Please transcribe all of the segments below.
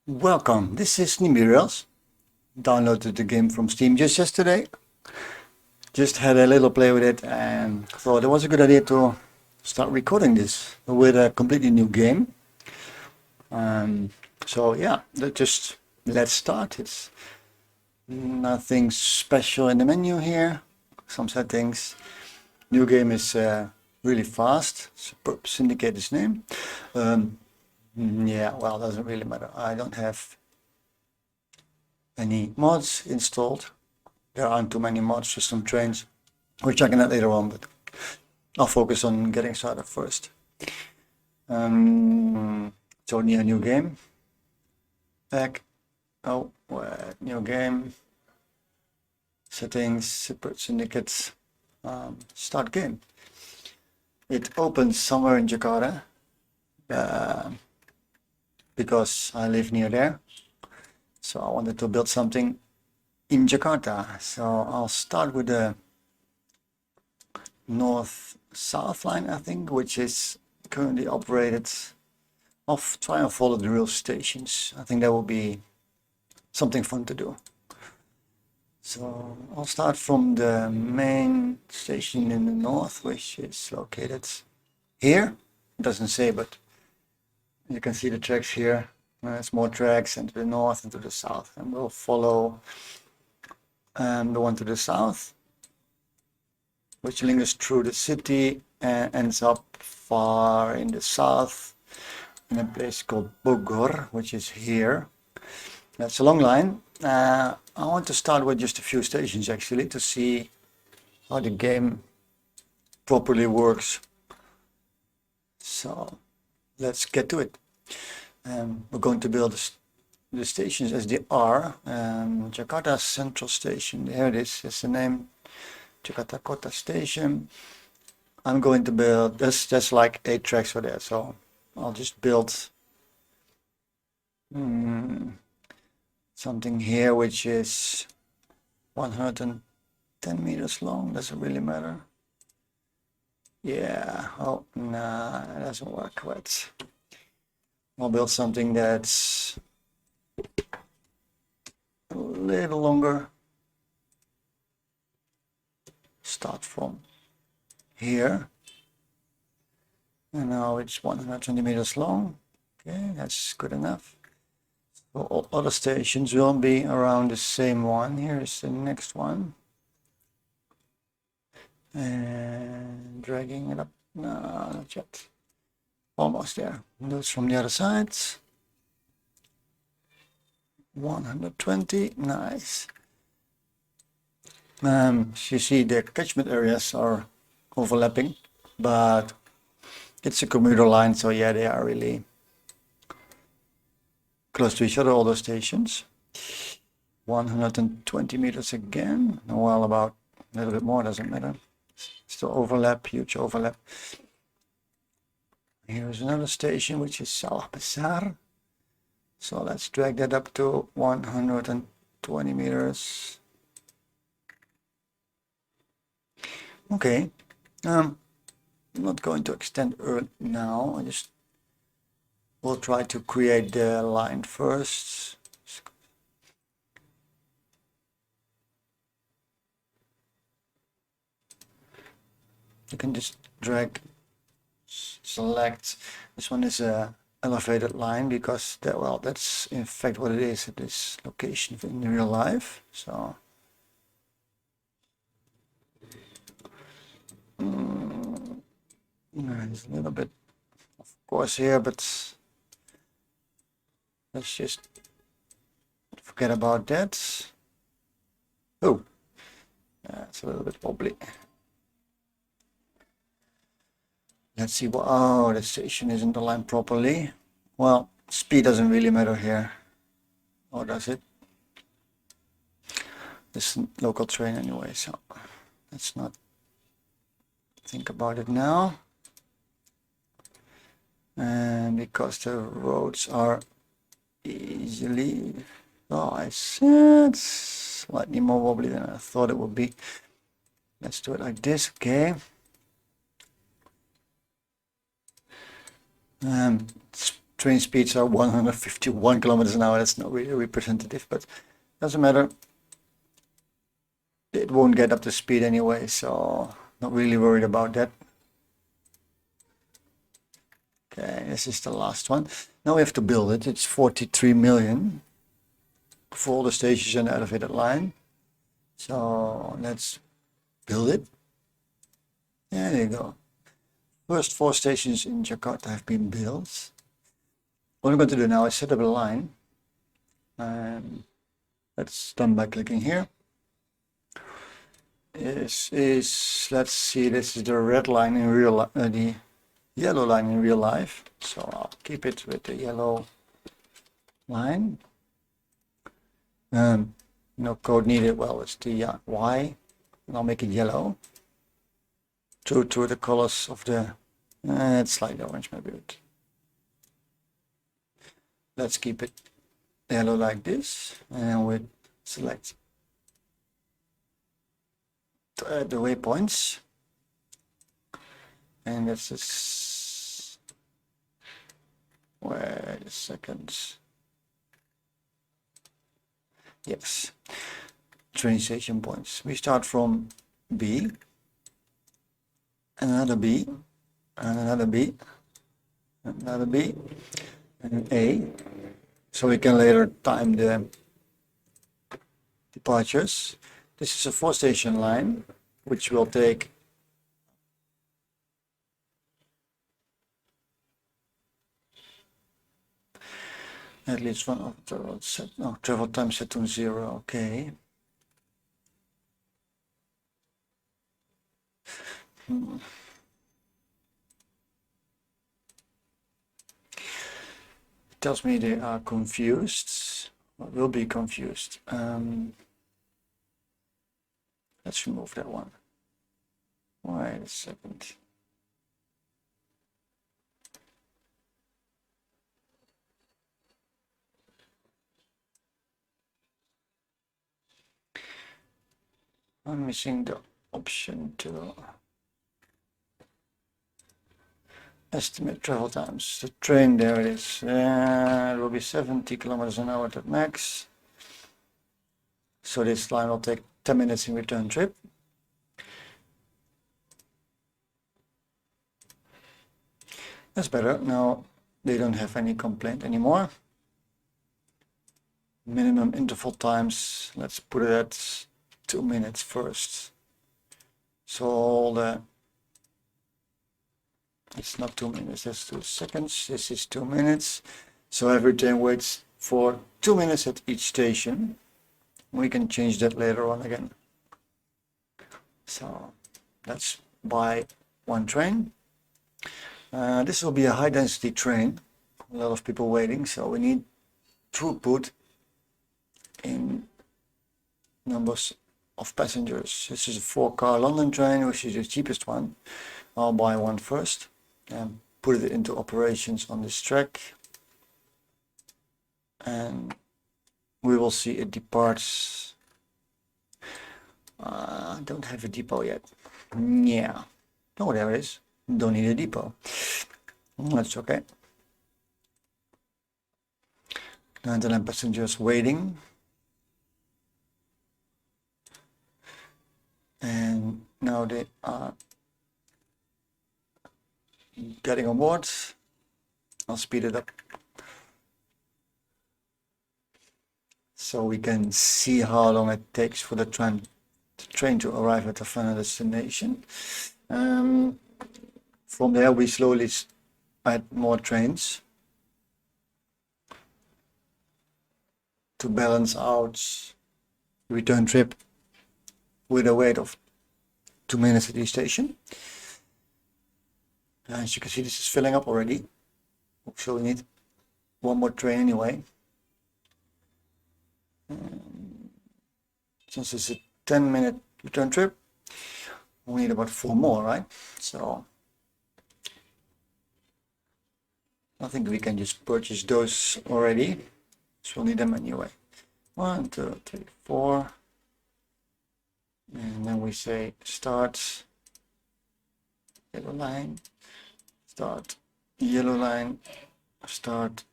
Welcome, this is NIMBY Rails. Downloaded the game from Steam just yesterday. Just had a little play with it and thought it was a good idea to start recording this with a completely new game. So yeah, let's start. It's nothing special in the menu here. Some settings. New game is really fast. Superb Syndicate is name. Yeah, well, doesn't really matter. I don't have any mods installed. There aren't too many mods, just some trains. We're checking that later on, but I'll focus on getting started first. It's only a new game. Back. Oh, new game. Settings, separate syndicates. Start game. It opens somewhere in Jakarta because I live near there. So I wanted to build something in Jakarta. So I'll start with the north-south line, I think, which is currently operated. I'll try and follow the rail stations. I think that will be something fun to do. So I'll start from the main station in the north, which is located here. It doesn't say, but you can see the tracks here. There's more tracks and to the north and to the south, and we'll follow the one to the south, which links through the city and ends up far in the south in a place called Bogor, which is here. That's a long line. I want to start with just a few stations actually to see how the game properly works. So let's get to it. We're going to build the stations as they are. Jakarta Central Station, there it is, that's the name. Jakarta Kota Station. I'm going to build, that's like 8 tracks for that, so I'll just build something here which is 110 meters long. Does it really matter? Yeah, oh, nah, it doesn't work quite. I'll build something that's a little longer. Start from here. And now it's 120 meters long. Okay, that's good enough. So all other stations will be around the same one. Here is the next one. And dragging it up. No, not yet. Almost there. Those from the other sides. 120, nice. You see the catchment areas are overlapping, but it's a commuter line, so yeah, they are really close to each other, all those stations. 120 meters again. Well, about a little bit more, doesn't matter. Still overlap, huge overlap. Here's another station, which is Sawah Besar. So let's drag that up to 120 meters. Okay, I'm not going to extend Earth now. I just will try to create the line first. You can just drag, select. This one is a elevated line because that, well, that's in fact what it is at this location in real life. So there's a little bit of course here, but let's just forget about that. Oh, it's a little bit wobbly. Let's see what, oh, the station isn't aligned properly. Well, speed doesn't really matter here. Or does it? This is a local train anyway, so let's not think about it now. And because the roads are easily, oh, I said slightly more wobbly than I thought it would be. Let's do it like this, okay. train speeds are 151 kilometers an hour. That's not really representative, but doesn't matter. It won't get up to speed anyway, so not really worried about that. Okay, this is the last one. Now we have to build it. It's 43 million for all the stations and the elevated line. So let's build it. Yeah, there you go. First 4 stations in Jakarta have been built. What I'm going to do now is set up a line. And that's done by clicking here. This is, let's see, this is the red line in real life, the yellow line in real life. So I'll keep it with the yellow line. No code needed. Well, it's the Y, and I'll make it yellow. True to the colors of the, it's slightly orange maybe. But let's keep it yellow like this, and we select to add the waypoints, and that's just, wait a second. Yes, train station points. We start from B, another B, and another B, another B, and an A. So we can later time the departures. This is a 4-station line, which will take at least one of the set. No, travel time set to 0. Okay. It tells me they are confused, or will be confused. Let's remove that one. Wait a second. I'm missing the option to estimate travel times. The train, there it is. It will be 70 kilometers an hour at max. So this line will take 10 minutes in return trip. That's better. Now they don't have any complaint anymore. Minimum interval times, let's put it at 2 minutes first. So all the, it's not 2 minutes, that's 2 seconds. This is 2 minutes. So every train waits for 2 minutes at each station. We can change that later on again. So that's by one train. This will be a high density train. A lot of people waiting, so we need throughput in numbers of passengers. This is a 4-car London train, which is the cheapest one. I'll buy one first and put it into operations on this track. And we will see it departs. I don't have a depot yet. Yeah. Oh, there it is. Don't need a depot. That's okay. 99 passengers waiting. And now they are getting on board. I'll speed it up so we can see how long it takes for the train to arrive at the final destination. From there we slowly add more trains to balance out the return trip with a wait of 2 minutes at each station. As you can see, this is filling up already, so we need one more train anyway. Since it's a 10-minute return trip, we need about 4 more, right? So I think we can just purchase those already, so we'll need them anyway. 1, 2, 3, 4. And then we say start yellow line, start yellow line, start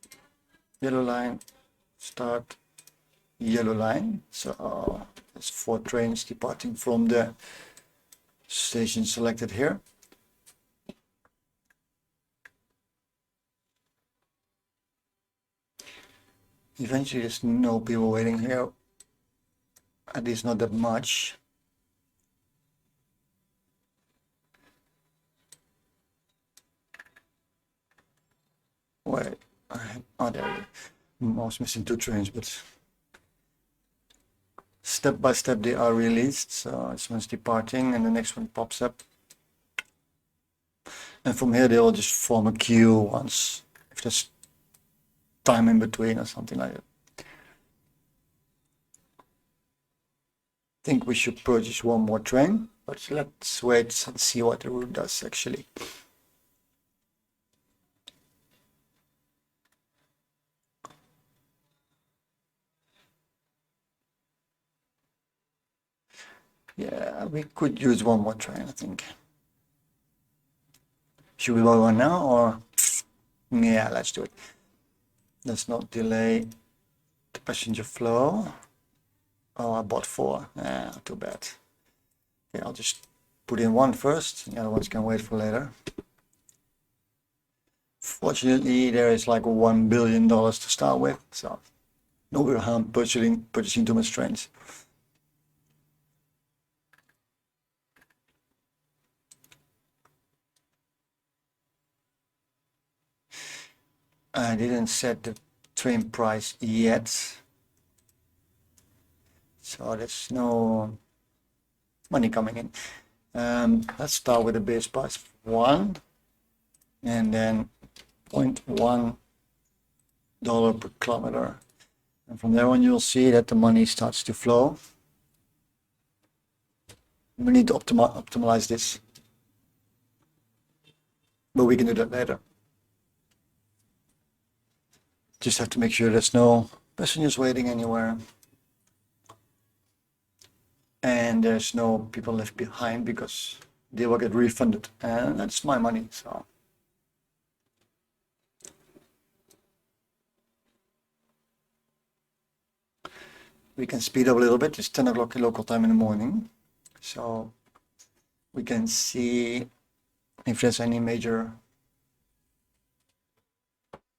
yellow line, start yellow line. So there's 4 trains departing from the station selected here. Eventually there's no people waiting here, at least not that much. Wait, oh there it is. I was missing 2 trains, but step by step they are released. So this one's departing and the next one pops up. And from here they will just form a queue once, if there's time in between or something like that. I think we should purchase 1 more train, but let's wait and see what the route does actually. Yeah, we could use 1 more train, I think. Should we buy one now or? Yeah, let's do it. Let's not delay the passenger flow. Oh, I bought 4. Too bad. Okay, I'll just put in 1 first. The other ones can wait for later. Fortunately, there is like $1 billion to start with, so no real harm purchasing too much trains. I didn't set the train price yet, so there's no money coming in. Let's start with the base price of 1 and then $0.1 per kilometer, and from there on you'll see that the money starts to flow. We need to optimize this, but we can do that later. Just have to make sure there's no passengers waiting anywhere and there's no people left behind, because they will get refunded and that's my money. So we can speed up a little bit. It's 10 o'clock local time in the morning, so we can see if there's any major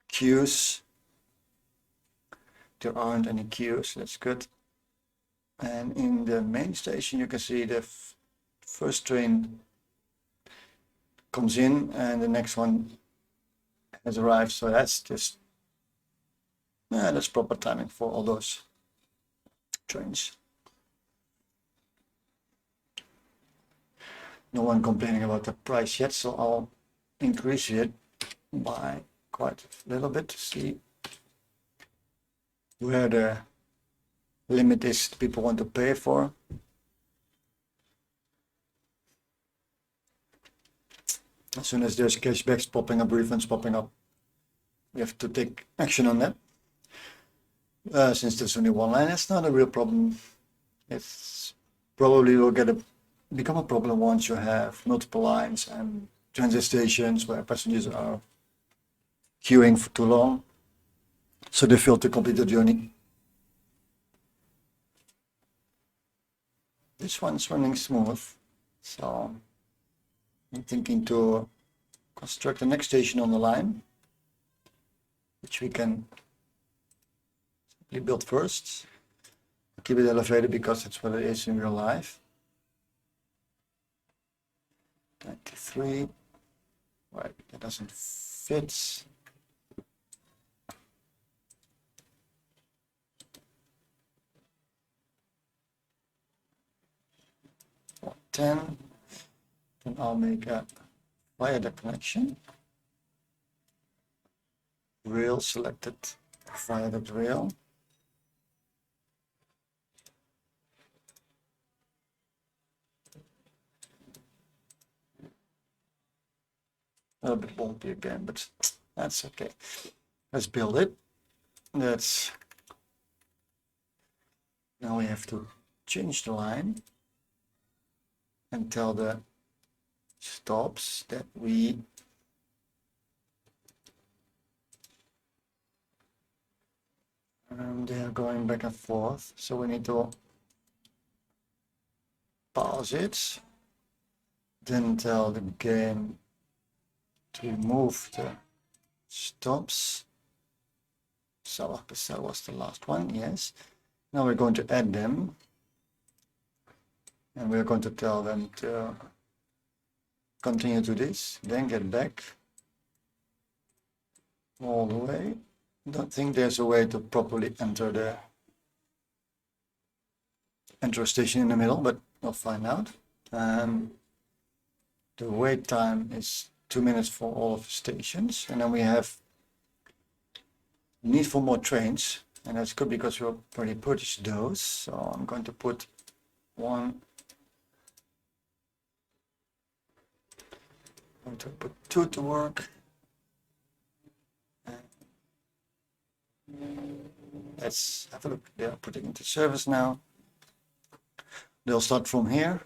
queues. There aren't any queues, that's good. And in the main station you can see the first train comes in and the next one has arrived, so that's just that's proper timing for all those trains. No one complaining about the price yet, so I'll increase it by quite a little bit to see where the limit is people want to pay for. As soon as there's cashbacks popping up, refunds popping up, we have to take action on that. Since there's only 1 line, that's not a real problem. It's probably will become a problem once you have multiple lines and transit stations where passengers are queuing for too long, so they fail to complete the journey. This one's running smooth, so I'm thinking to construct the next station on the line, which we can simply build first. Keep it elevated because that's what it is in real life. 93. Right, that doesn't fit. Or 10. Then I'll make a viaduct connection. Rail selected, viaduct rail. A little bit bumpy again, but that's okay. Let's build it. Now we have to change the line and tell the stops that we They are going back and forth, so we need to pause it, then tell the game to remove the stops. That was the last one, yes. Now we're going to add them, and we're going to tell them to continue to this, then get back all the way. Don't think there's a way to properly enter a station in the middle, but we'll find out. The wait time is 2 minutes for all of the stations, and then we have need for more trains, and that's good because we already purchased those. So I'm going to put one. I'm going to put 2 to work. Let's have a look. They are putting into service now. They'll start from here.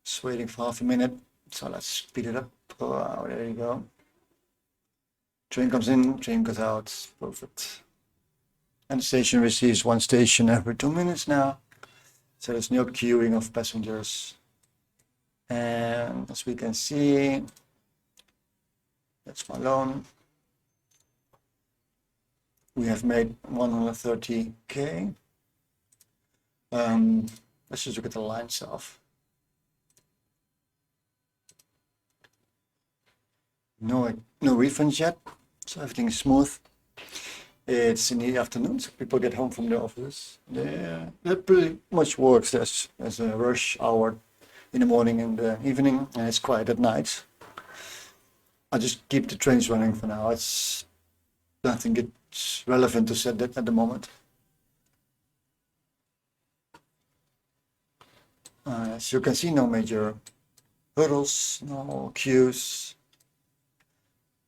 Just waiting for half a minute, so let's speed it up. Wow, there you go. Train comes in, train goes out. Perfect. And the station receives 1 station every 2 minutes now, so there's no queuing of passengers. And as we can see, that's my loan. We have made 130k. Let's just look at the line itself. No refunds yet, so everything is smooth. It's in the afternoon, so people get home from the office. That pretty much works as a rush hour in the morning and the evening, and it's quiet at night. I just keep the trains running for now. I think it's relevant to set that at the moment. As you can see, no major hurdles, no queues,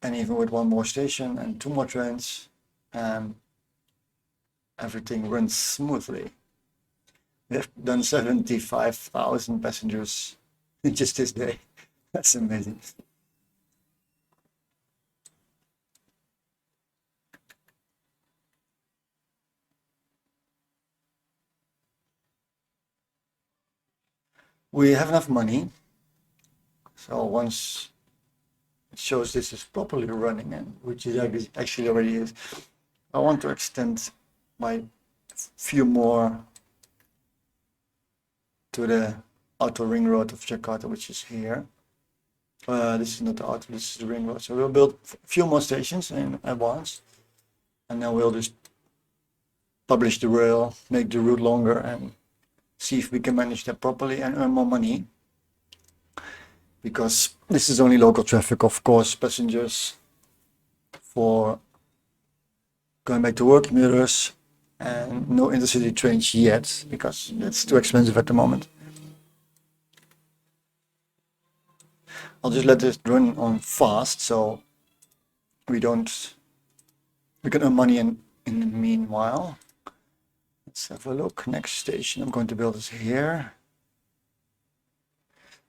and even with 1 more station and 2 more trains, everything runs smoothly. We have done 75,000 passengers in just this day. That's amazing. We have enough money, so once it shows this is properly running, and which it actually already is, I want to extend my few more to the outer ring road of Jakarta, which is here. This is not the outer, this is the ring road. So we'll build a few more stations in advance, and then we'll just publish the rail, make the route longer, and see if we can manage that properly and earn more money. Because this is only local traffic, of course, passengers for going back to work, commuters, and no intercity trains yet, because it's too expensive at the moment. I'll just let this run on fast, so we can earn money in the meanwhile. Let's have a look. Next station I'm going to build is here.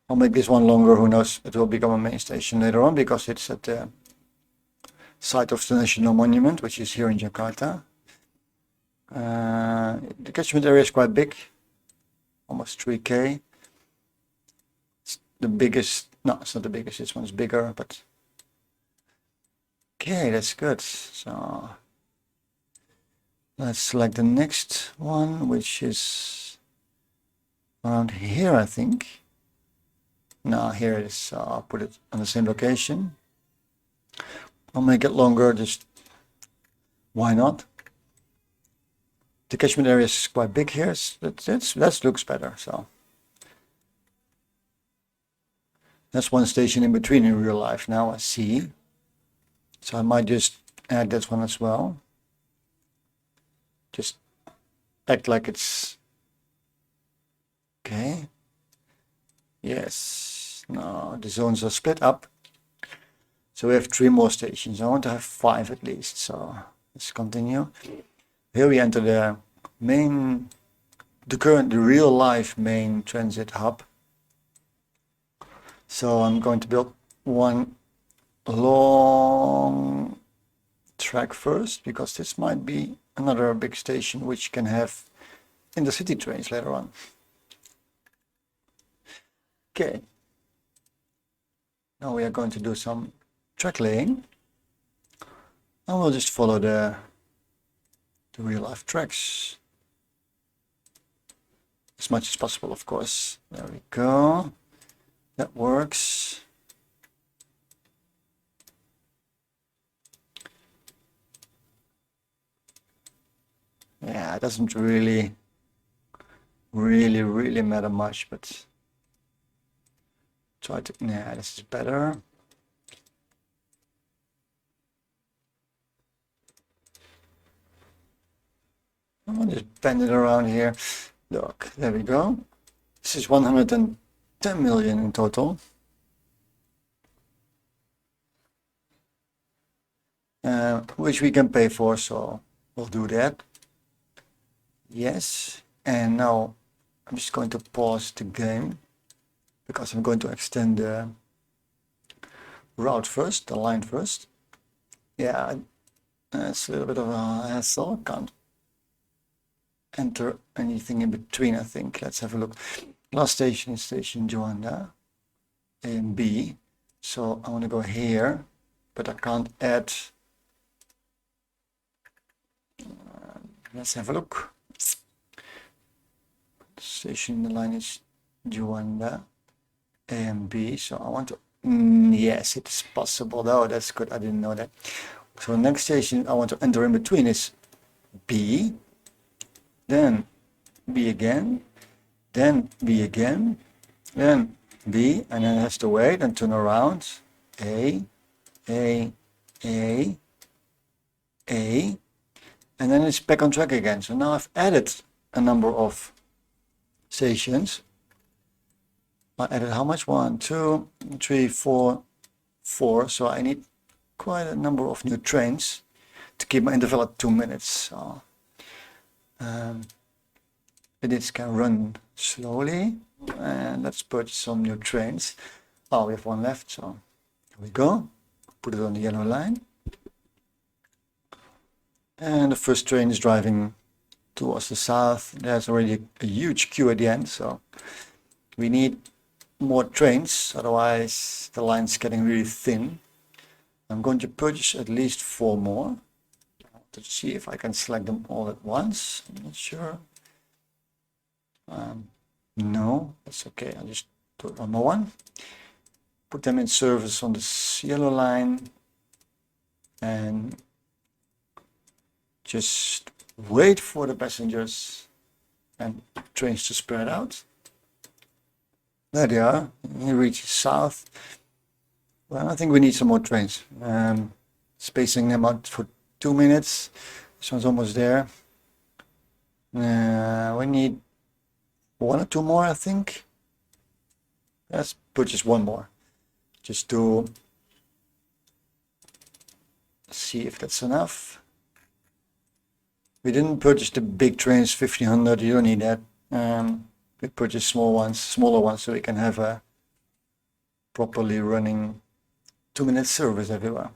I'll make this one longer, who knows, it will become a main station later on, because it's at the site of the National Monument, which is here in Jakarta. The catchment area is quite big, almost 3k. It's the biggest, no, it's not the biggest, this one's bigger, but okay, that's good. So let's select the next one, which is around here, I think. No, here it is. I'll put it on the same location. I'll make it longer, just why not? The catchment area is quite big here. That looks better. So that's 1 station in between in real life now, I see. So I might just add that one as well. Just act like it's okay. Yes. No, the zones are split up. So we have 3 more stations. I want to have 5 at least. So let's continue. Here we enter the real life main transit hub. So I'm going to build 1 long track first, because this might be another big station which can have intercity trains later on. Okay. Now we are going to do some track laying. And we'll just follow the real life tracks as much as possible, of course. There we go. That works. Yeah, it doesn't really matter much, but try to, yeah, this is better. I'll just bend it around here. Look, there we go. This is 110 million in total. Which we can pay for, so we'll do that. Yes, and now I'm just going to pause the game because I'm going to extend the route first, the line first. Yeah, it's a little bit of a hassle. Can't enter anything in between, I think. Let's have a look. Last station is station Johan, A and B. So I want to go here, but I can't add. Let's have a look. Station, the line is Johan, A and B. So I want to, yes, it's possible though. That's good. I didn't know that. So the next station I want to enter in between is B, then B again, then B again, then B, and then it has to wait and turn around. A, and then it's back on track again. So now I've added a number of stations. I added how much? 1, 2, 3, 4, 4. So I need quite a number of new trains to keep my interval at 2 minutes. So it can run slowly, and let's purchase some new trains. Oh, we have one left, so here we go. Put it on the yellow line, and the first train is driving towards the south. There's already a huge queue at the end, so we need more trains, otherwise the line's getting really thin. I'm going to purchase at least 4 more to see if I can select them all at once. I'm not sure. No, that's okay. I'll just do one more one. Put them in service on this yellow line and just wait for the passengers and trains to spread out. There they are. He reaches south. Well, I think we need some more trains. Spacing them out for 2 minutes. This one's almost there. We need 1 or 2 more, I think. Let's purchase 1 more, just to see if that's enough. We didn't purchase the big trains, 1500. You don't need that. We purchased smaller ones, so we can have a properly running 2-minute service everywhere.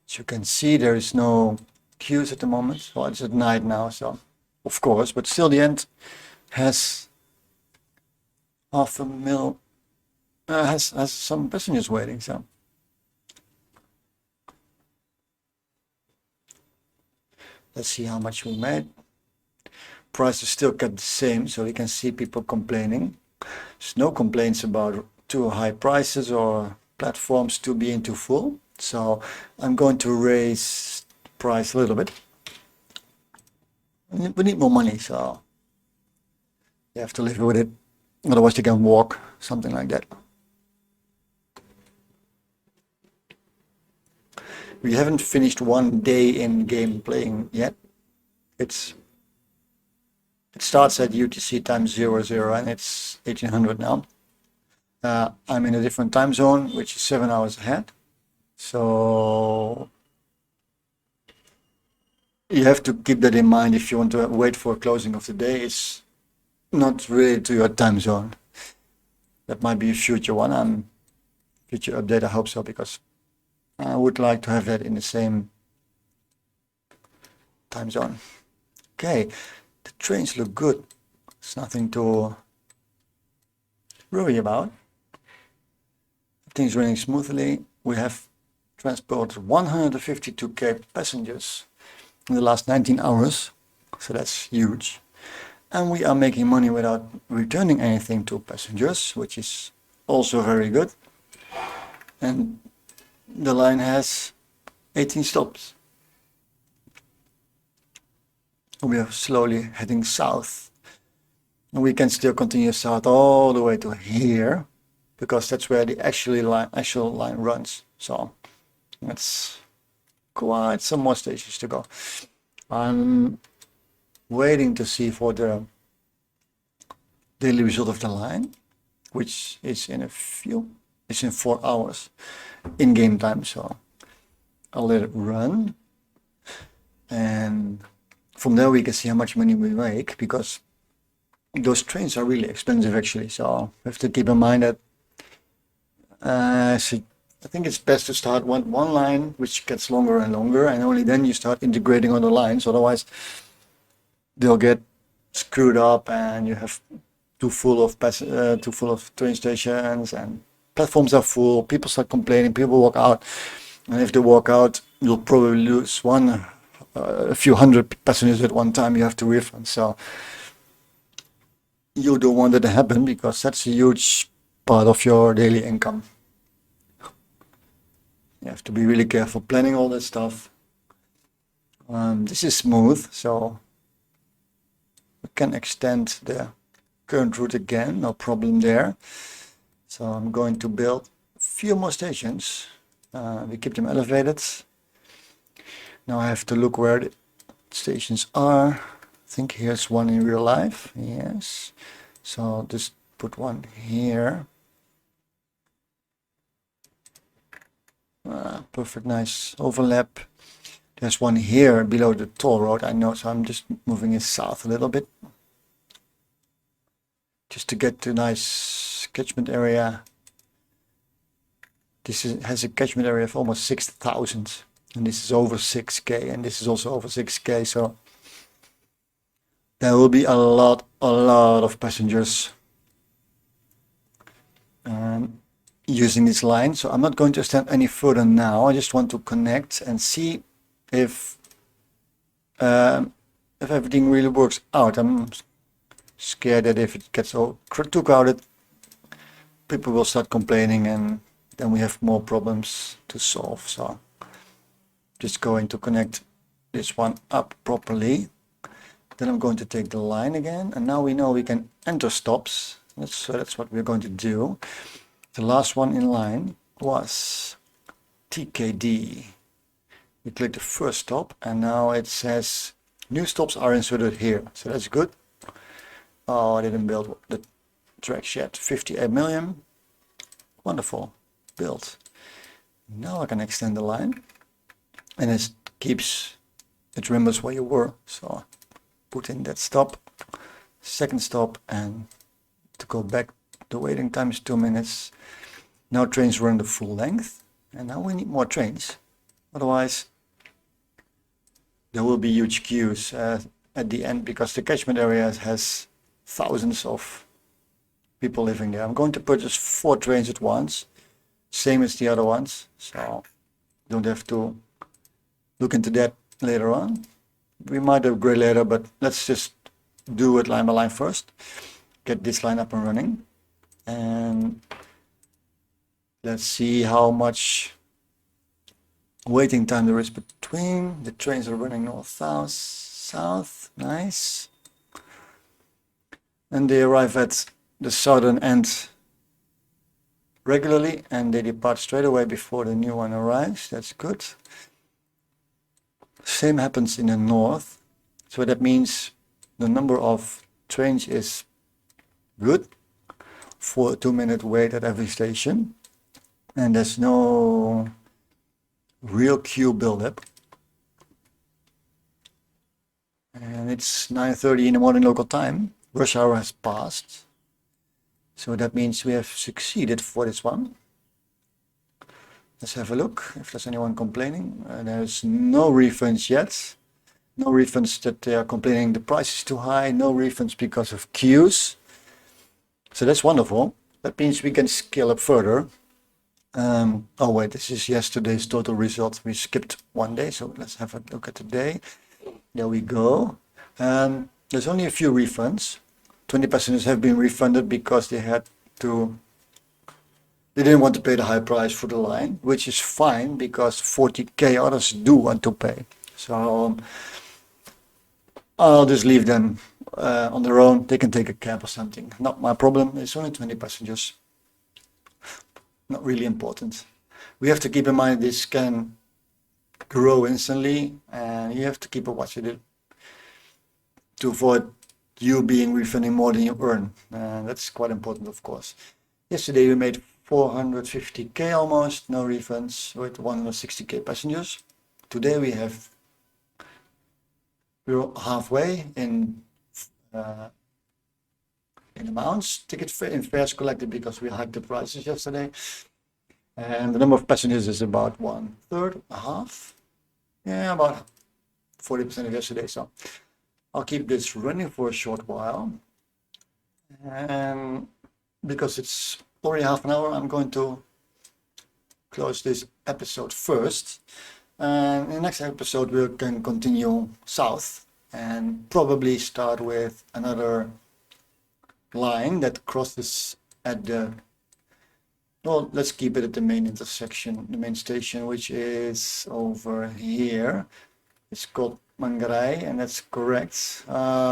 As you can see, there is no queues at the moment. Well, it's at night now, so of course, but still the end has has some passengers waiting. So let's see how much we made. Price is still kept the same, so we can see people complaining. There's no complaints about too high prices or platforms being too full. So I'm going to raise the price a little bit. We need more money, so you have to live with it. Otherwise you can walk, something like that. We haven't finished 1 day in game playing yet. It starts at UTC time 00 and it's 1800 now. I'm in a different time zone, which is 7 hours ahead. So you have to keep that in mind if you want to wait for closing of the day. It's not related to your time zone. That might be a future one, future update, I hope so, because I would like to have that in the same time zone. Okay, the trains look good. It's nothing to worry about. Everything's running smoothly. We have transported 152k passengers in the last 19 hours, so that's huge. And we are making money without returning anything to passengers, which is also very good. And the line has 18 stops. We are slowly heading south. And we can still continue south all the way to here, because that's where the actual line runs. So that's quite some more stations to go. I'm waiting to see for the daily result of the line, which is in it's in 4 hours in game time. So I'll let it run, and from there we can see how much money we make, because those trains are really expensive actually. So we have to keep in mind that I think it's best to start one line which gets longer and longer, and only then you start integrating other lines. Otherwise they'll get screwed up and you have too full of train stations, and platforms are full, people start complaining, people walk out, and if they walk out you'll probably lose a few hundred passengers at one time you have to refund. So you don't want that to happen, because that's a huge part of your daily income. You have to be really careful planning all that stuff. This is smooth, so we can extend the current route again, no problem there. So I'm going to build a few more stations. We keep them elevated. Now I have to look where the stations are. I think here's one in real life. Yes. So I'll just put one here. Perfect, nice overlap. There's one here below the toll road, I know, so I'm just moving it south a little bit, just to get to a nice catchment area. This has a catchment area of almost 6,000, and this is over 6k, and this is also over 6k, so there will be a lot of passengers using this line. So I'm not going to extend any further now. I just want to connect and see if everything really works out. I'm scared that if it gets too crowded, people will start complaining, and then we have more problems to solve. So just going to connect this one up properly. Then I'm going to take the line again, and now we know we can enter stops. So that's what we're going to do. The last one in line was TKD. We click the first stop, and now it says new stops are inserted here. So that's good. Oh, I didn't build the tracks yet. 58 million. Wonderful. Built. Now I can extend the line, and it remembers where you were. So put in that stop, second stop, and to go back, the waiting time is 2 minutes. Now trains run the full length, and now we need more trains. Otherwise, there will be huge queues at the end, because the catchment area has thousands of people living there. I'm going to purchase 4 trains at once, same as the other ones, so don't have to look into that later on. We might upgrade later, but let's just do it line by line first. Get this line up and running, and let's see how much waiting time there is between. The trains are running north, south, nice. And they arrive at the southern end regularly, and they depart straight away before the new one arrives. That's good. Same happens in the north, so that means the number of trains is good for a 2-minute wait at every station, and there's no real queue buildup. And it's 9:30 in the morning local time. Rush hour has passed, so that means we have succeeded for this one. Let's have a look if there's anyone complaining. There's no refunds yet. No refunds that they are complaining the price is too high. No refunds because of queues. So that's wonderful. That means we can scale up further. Oh wait, this is yesterday's total result. We skipped one day, so let's have a look at today. There we go. There's only a few refunds. 20 passengers have been refunded because they didn't want to pay the high price for the line, which is fine because 40k others do want to pay. So I'll just leave them on their own. They can take a cab or something. Not my problem. It's only 20 passengers. Not really important. We have to keep in mind this can grow instantly, and you have to keep a watch with it to avoid you being refunding more than you earn. That's quite important, of course. Yesterday we made 450k almost, no refunds, with 160k passengers. Today we're halfway in amounts, in fares collected because we hiked the prices yesterday. And the number of passengers is about 1/3, a half. Yeah, about 40% of yesterday. So I'll keep this running for a short while. And because it's already half an hour, I'm going to close this episode first. And in the next episode, we can continue south and probably start with another line that crosses at well, let's keep it at the main intersection, the main station, which is over here. It's called Manggarai, and that's correct.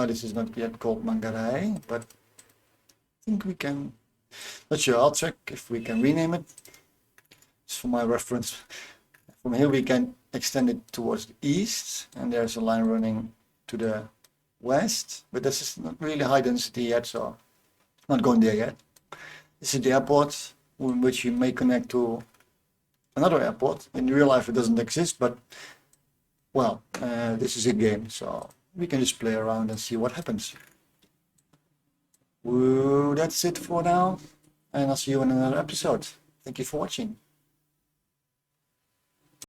This is not yet called Manggarai, but I think we can. Not sure, I'll check if we can rename it. It's for my reference. From here we can extend it towards the east, and there's a line running to the west, but this is not really high density yet, so not going there yet. This is the airport, in which you may connect to another airport. In real life it doesn't exist, but well, this is a game, so we can just play around and see what happens. Woo, that's it for now, and I'll see you in another episode. Thank you for watching.